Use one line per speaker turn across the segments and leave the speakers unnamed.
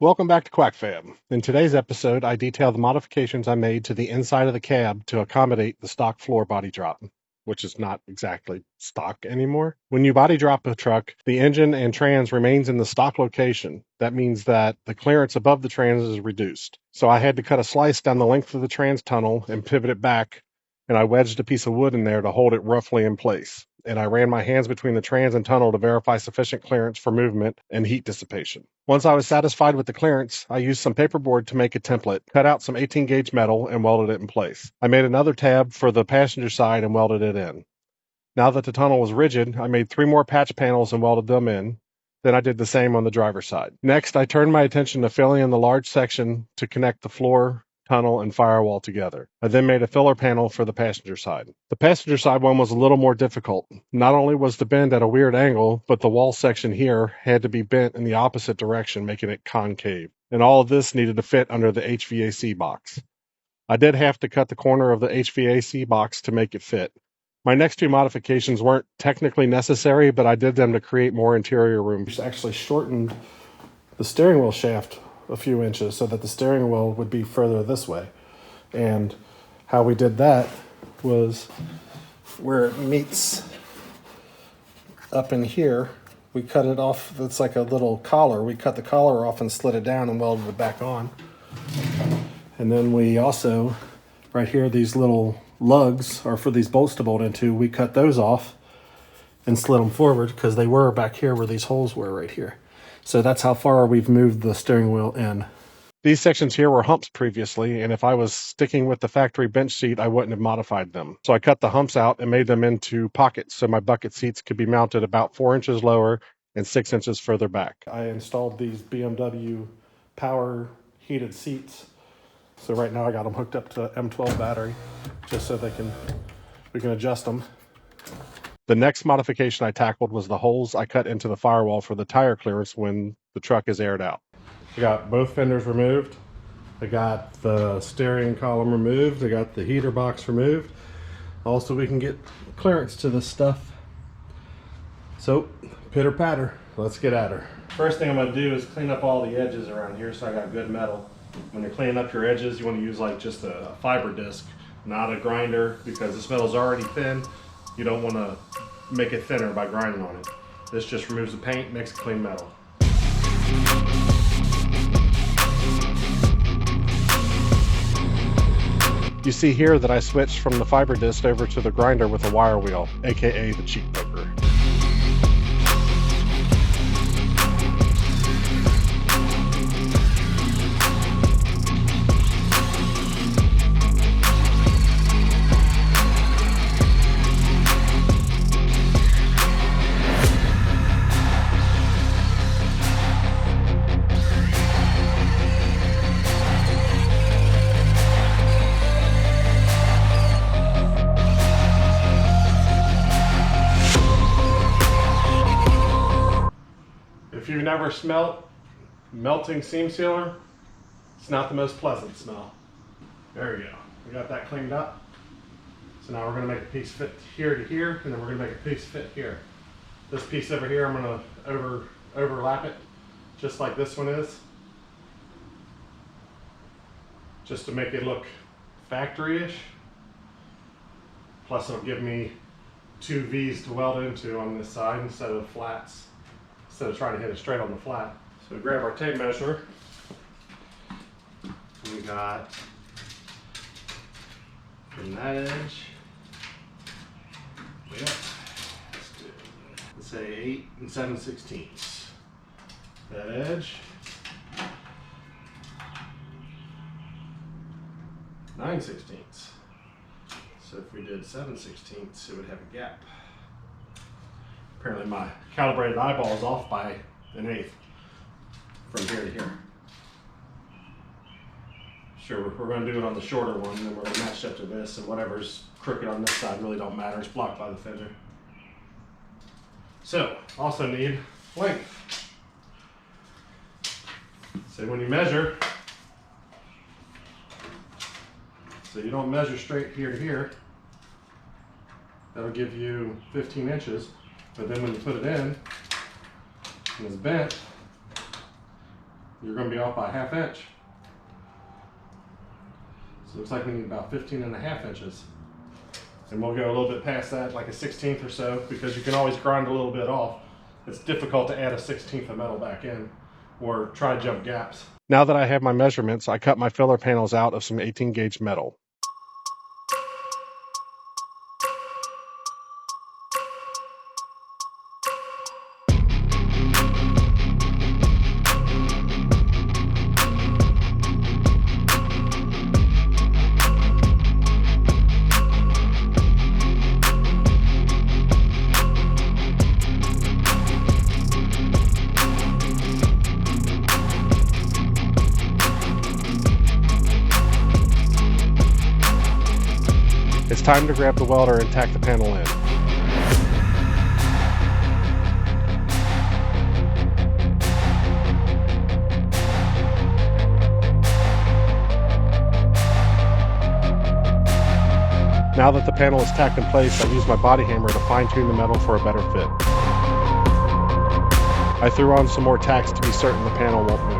Welcome back to Quack Fab. In today's episode, I detail the modifications I made to the inside of the cab to accommodate the stock floor body drop, which is not exactly stock anymore. When you body drop a truck, the engine and trans remains in the stock location. That means that the clearance above the trans is reduced. So I had to cut a slice down the length of the trans tunnel and pivot it back, and I wedged a piece of wood in there to hold it roughly in place. And I ran my hands between the trans and tunnel to verify sufficient clearance for movement and heat dissipation. Once I was satisfied with the clearance, I used some paperboard to make a template, cut out some 18 gauge metal, and welded it in place. I made another tab for the passenger side and welded it in. Now that the tunnel was rigid, I made 3 more patch panels and welded them in. Then I did the same on the driver's side. Next, I turned my attention to filling in the large section to connect the floor, tunnel, and firewall together. I then made a filler panel for the passenger side. The passenger side one was a little more difficult. Not only was the bend at a weird angle, but the wall section here had to be bent in the opposite direction, making it concave. And all of this needed to fit under the HVAC box. I did have to cut the corner of the HVAC box to make it fit. My next 2 modifications weren't technically necessary, but I did them to create more interior room. Just actually shortened the steering wheel shaft a few inches so that the steering wheel would be further this way. And how we did that was where it meets up in here, we cut it off. It's like a little collar. We cut the collar off and slid it down and welded it back on. And then we also, right here, these little lugs are for these bolts to bolt into. We cut those off and slid them forward because they were back here where these holes were right here. So that's how far we've moved the steering wheel in. These sections here were humps previously, and if I was sticking with the factory bench seat, I wouldn't have modified them. So I cut the humps out and made them into pockets so my bucket seats could be mounted about 4 inches lower and 6 inches further back. I installed these BMW power heated seats. So right now I got them hooked up to M12 battery just so we can adjust them. The next modification I tackled was the holes I cut into the firewall for the tire clearance when the truck is aired out. I got both fenders removed. I got the steering column removed. I got the heater box removed. Also, we can get clearance to this stuff. So, pitter patter, let's get at her. First thing I'm gonna do is clean up all the edges around here so I got good metal. When you're cleaning up your edges, you want to use like just a fiber disc, not a grinder, because this metal is already thin. You don't want to make it thinner by grinding on it. This just removes the paint, makes it clean metal. You see here that I switched from the fiber disc over to the grinder with a wire wheel, aka the cheek poker. If you've never smelt melting seam sealer, it's not the most pleasant smell. There we go. We got that cleaned up. So now we're going to make a piece fit here to here, and then we're going to make a piece fit here. This piece over here, I'm going to overlap it, just like this one is, just to make it look factory-ish. Plus it'll give me 2 V's to weld into on this side instead of flats. Instead of trying to hit it straight on the flat. So we grab our tape measure. We got from that edge, let's say 8 7/16. That edge, 9/16. So if we did 7/16, it would have a gap. Apparently my calibrated eyeball is off by 1/8 from here to here. Sure, we're going to do it on the shorter one, and then we're going to match up to this, and whatever's crooked on this side really don't matter. It's blocked by the fender. So, also need length. So when you measure, so you don't measure straight here to here, that'll give you 15 inches. But then when you put it in, and it's bent, you're going to be off by a ½ inch. So it looks like we need about 15.5 inches. And we'll go a little bit past that, like a 1/16 or so, because you can always grind a little bit off. It's difficult to add a 1/16 of metal back in or try to jump gaps. Now that I have my measurements, I cut my filler panels out of some 18 gauge metal. It's time to grab the welder and tack the panel in. Now that the panel is tacked in place, I use my body hammer to fine-tune the metal for a better fit. I threw on some more tacks to be certain the panel won't move.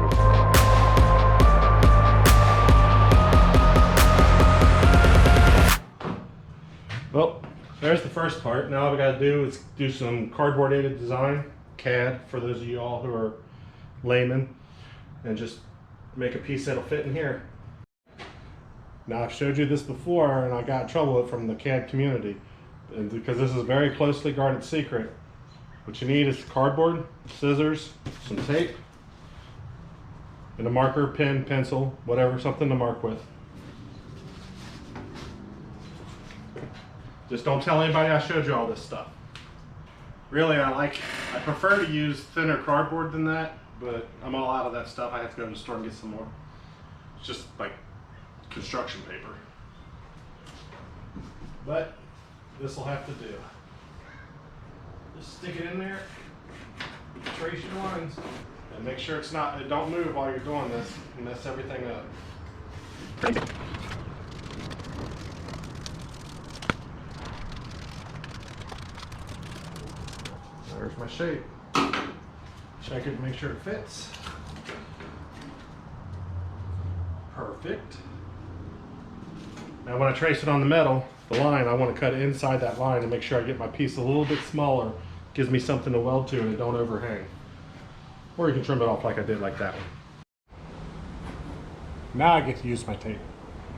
Well, there's the first part. Now all we got to do is do some cardboard aided design, CAD, for those of you all who are laymen, and just make a piece that'll fit in here. Now I've showed you this before and I got in trouble from the CAD community, and because this is a very closely guarded secret. What you need is cardboard, scissors, some tape, and a marker, pen, pencil, whatever, something to mark with. Just don't tell anybody I showed you all this stuff. Really, I prefer to use thinner cardboard than that, but I'm all out of that stuff. I have to go to the store and get some more. It's just like construction paper. But this will have to do. Just stick it in there, trace your lines, and make sure it don't move while you're doing this and mess everything up. There's my shape. Check it to make sure it fits. Perfect. Now when I trace it on the metal, the line, I want to cut inside that line and make sure I get my piece a little bit smaller. Gives me something to weld to and it don't overhang. Or you can trim it off like I did, like that one. Now I get to use my tape.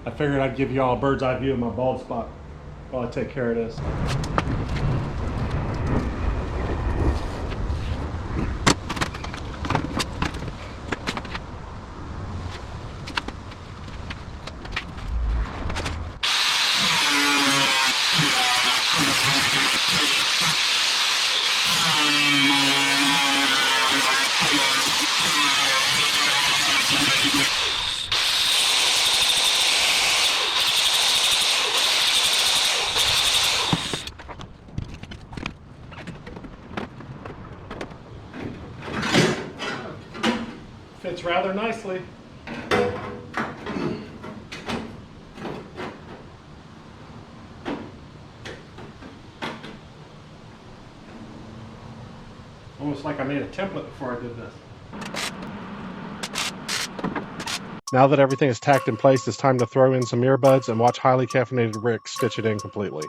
I figured I'd give you all a bird's eye view of my bald spot while I take care of this. Fits rather nicely. Almost like I made a template before I did this. Now that everything is tacked in place, it's time to throw in some earbuds and watch highly caffeinated Rick stitch it in completely.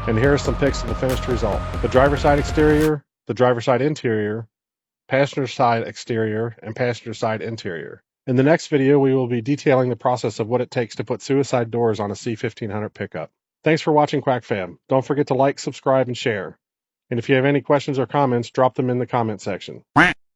And here are some pics of the finished result. The driver's side exterior, the driver's side interior, passenger side exterior, and passenger side interior. In the next video, we will be detailing the process of what it takes to put suicide doors on a C1500 pickup. Thanks for watching Quack Fab. Don't forget to like, subscribe, and share. And if you have any questions or comments, drop them in the comment section.